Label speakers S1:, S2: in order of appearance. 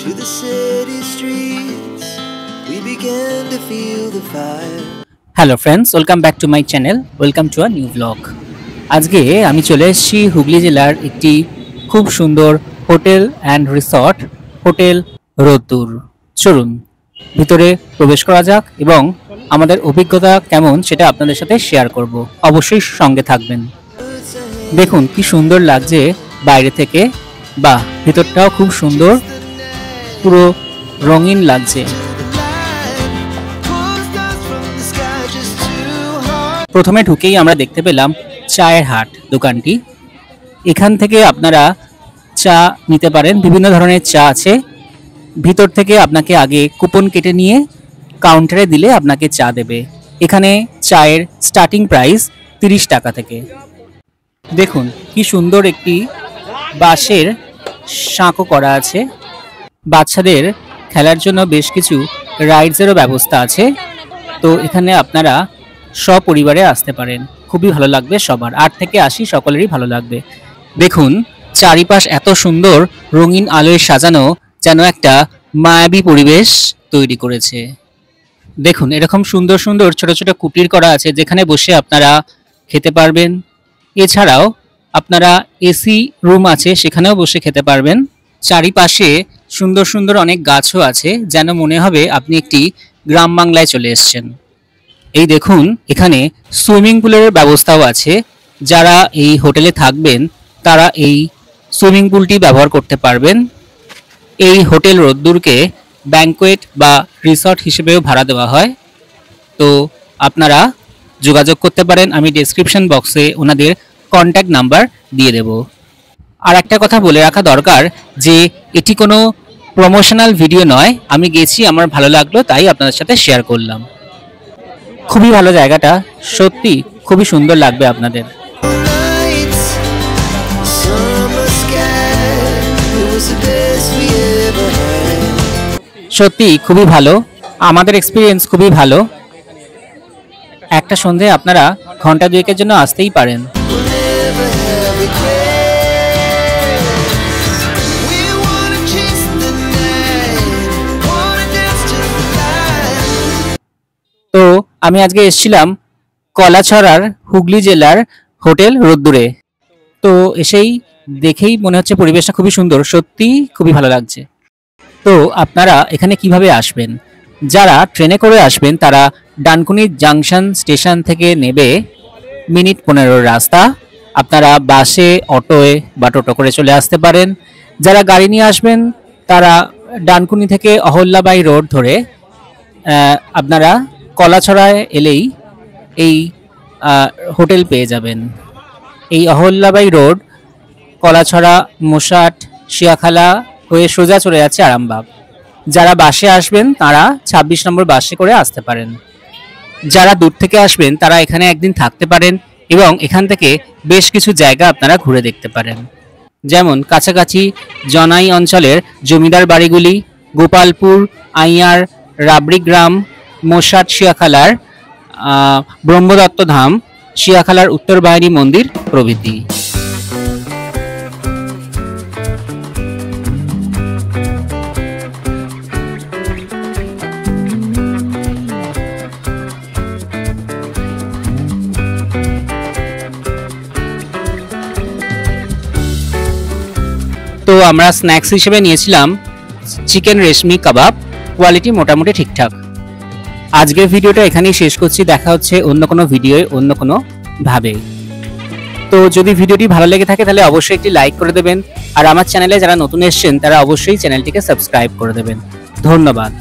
S1: to the city streets, we began to feel the fire.
S2: Hello friends, welcome back to my channel. Welcome to a new vlog. আজকে আমি চলে এসেছি হুগলি জেলার একটি খুব সুন্দর হোটেল অ্যান্ড রিসর্ট, হোটেল রোদ্দুর। চলুন ভিতরে প্রবেশ করা যাক এবং আমাদের অভিজ্ঞতা কেমন সেটা আপনাদের সাথে শেয়ার করব। অবশ্যই সঙ্গে থাকবেন। দেখুন কি সুন্দর লাগছে বাইরে থেকে, বা ভিতরটাও খুব সুন্দর, পুরো রঙিন লাগছে। প্রথমে ঢুকেই আমরা দেখতে পেলাম চায়ের হাট দোকানটি। এখান থেকে আপনারা চা নিতে পারেন, বিভিন্ন ধরনের চা আছে। ভিতর থেকে আপনাকে আগে কুপন কেটে নিয়ে কাউন্টারে দিলে আপনাকে চা দেবে। এখানে চায়ের স্টার্টিং প্রাইস 30 টাকা থেকে। দেখুন কি সুন্দর একটি বাঁশের সাঁকো করা আছে। বাচ্চাদের খেলার জন্য বেশ কিছু রাইডসেরও ব্যবস্থা আছে। তো এখানে আপনারা সপরিবারে আসতে পারেন, খুবই ভালো লাগবে সবার। 8 থেকে 80 সকলেরই ভালো লাগবে। দেখুন চারিপাশ এত সুন্দর রঙিন আলোয় সাজানো, যেন একটা মায়াবী পরিবেশ তৈরি করেছে। দেখুন এরকম সুন্দর সুন্দর ছোট ছোট কুটির করা আছে, যেখানে বসে আপনারা খেতে পারবেন। এছাড়াও আপনারা এসি রুম আছে, সেখানেও বসে খেতে পারবেন। চারিপাশে সুন্দর সুন্দর অনেক গাছও আছে, যেন মনে হবে আপনি একটি গ্রাম বাংলায় চলে এসেছেন। এই দেখুন এখানে সুইমিং পুলের ব্যবস্থাও আছে। যারা এই হোটেলে থাকবেন তারা এই সুইমিং পুলটি ব্যবহার করতে পারবেন। এই হোটেল রোদ্দুরকে ব্যাংকোয়েট বা রিসর্ট হিসেবেও ভাড়া দেওয়া হয়। তো আপনারা যোগাযোগ করতে পারেন, আমি ডেসক্রিপশন বক্সে ওনাদের কন্ট্যাক্ট নাম্বার দিয়ে দেব। আর একটা কথা বলে রাখা দরকার যে এটি কোনো প্রমোশনাল ভিডিও নয়, আমি গেছি, আমার ভালো লাগলো তাই আপনাদের সাথে শেয়ার করলাম। খুবই ভালো জায়গাটা, সত্যি খুবই সুন্দর লাগবে আপনাদের। সত্যি খুবই ভালো, আমাদের এক্সপিরিয়েন্স খুবই ভালো। একটা সন্ধে আপনারা ঘন্টা দুয়েকের জন্য আসতেই পারেন। তো আমি আজকে এসেছিলাম কলাছড়ার হুগলি জেলার হোটেল রোদ্দুরে। তো এসেই দেখেই মনে হচ্ছে পরিবেশটা খুবই সুন্দর, সত্যি খুবই ভালো লাগছে। তো আপনারা এখানে কিভাবে আসবেন? যারা ট্রেনে করে আসবেন তারা ডানকুনি জাংশন স্টেশন থেকে নেবে মিনিট 15 রাস্তা। আপনারা বাসে, অটোয় বা টোটো করে চলে আসতে পারেন। যারা গাড়ি নিয়ে আসবেন তারা ডানকুনি থেকে অহল্যাবাই রোড ধরে আপনারা কলাছড়ায় এলেই এই হোটেল পেয়ে যাবেন। এই অহল্যাবাই রোড কলাছড়া, মোশাট, শিয়াখালা হয়ে সোজা চলে যাচ্ছে আরামবাগ। যারা বাসে আসবেন তারা 26 নম্বর বাসে করে আসতে পারেন। যারা দূর থেকে আসবেন তারা এখানে একদিন থাকতে পারেন এবং এখান থেকে বেশ কিছু জায়গা আপনারা ঘুরে দেখতে পারেন। যেমন কাছাকাছি জনাই অঞ্চলের জমিদার বাড়িগুলি, গোপালপুর, আইয়ার, রাবড়ি গ্রাম, মোশাট, শিয়াখালার ব্রহ্মদত্ত ধাম, শিয়াখালার উত্তর বাহিনী মন্দির প্রভৃতি। তো আমরা স্ন্যাক্স হিসেবে নিয়েছিলাম চিকেন রেশমি কাবাব, কোয়ালিটি মোটামুটি ঠিকঠাক। আজকের ভিডিওটা এখানেই শেষ করছি, দেখা হচ্ছে অন্য কোনো ভিডিওয়ে অন্য কোনো ভাবে। তো যদি ভিডিওটি ভালো লেগে থাকে তাহলে অবশ্যই একটি লাইক করে দেবেন, আর আমার চ্যানেলে যারা নতুন এসেছেন তারা অবশ্যই চ্যানেলটিকে সাবস্ক্রাইব করে দেবেন। ধন্যবাদ।